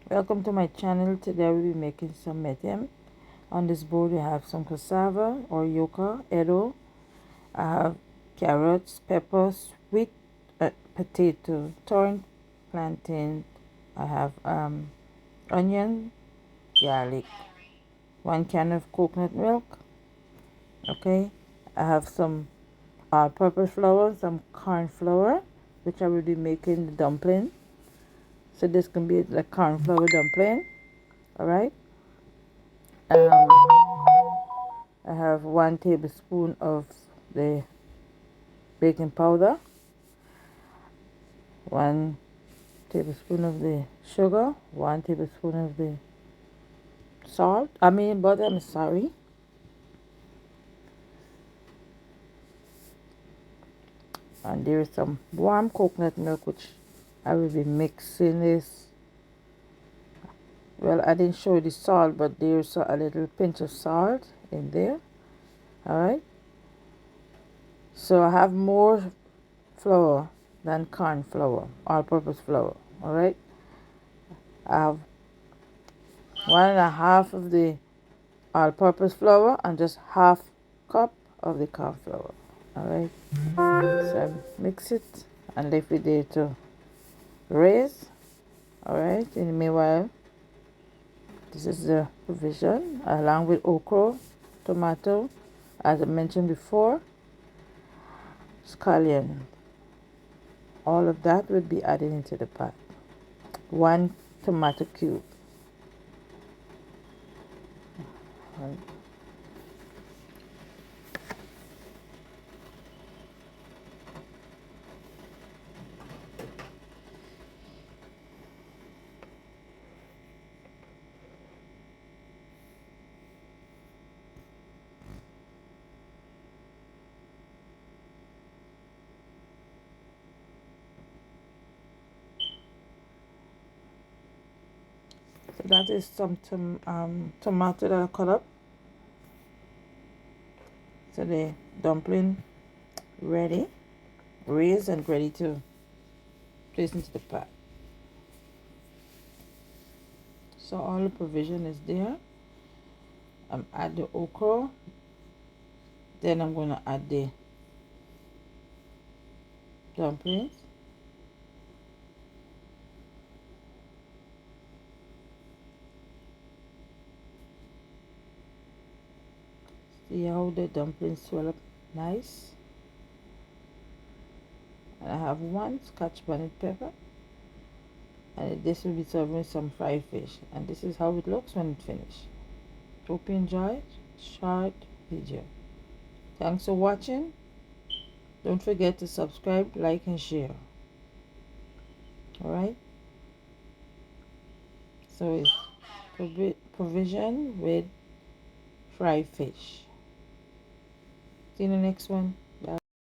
Welcome to my channel. Today we'll be making some metam. On this board we have some cassava or yuca, eddo. I have carrots, peppers, sweet potato, torn plantain. I have onion, garlic, 1 can of coconut milk. Okay, I have some all-purpose flour, some corn flour, which I will be making the dumpling. So this can be like corn flour dumpling. All right. Um, I have 1 tablespoon of the baking powder, 1 tablespoon of the sugar, 1 tablespoon of the salt. Butter. I'm sorry. And there is some warm coconut milk, which I will be mixing this. Well, I didn't show you the salt, but there's a little pinch of salt in there. All right. So I have more flour than corn flour, all-purpose flour. All right. I have 1.5 of the all-purpose flour and just half cup of the corn flour. All right. So I mix it and leave it there to raise. All right. In the meanwhile, this is the provision along with okra, tomato, as I mentioned before, scallion. All of that will be added into the pot. 1 tomato cube. Right. So that is some tomato that I cut up. So the dumpling ready, raised and ready to place into the pot. So all the provision is there. Add the okra. Then I'm going to add the dumplings. See how the dumplings swell up nice. And I have 1 scotch bonnet pepper. And this will be serving some fried fish. And this is how it looks when it's finished. Hope you enjoyed. Short video. Thanks for watching. Don't forget to subscribe, like, and share. Alright? So it's provision with fried fish. See you in the next one.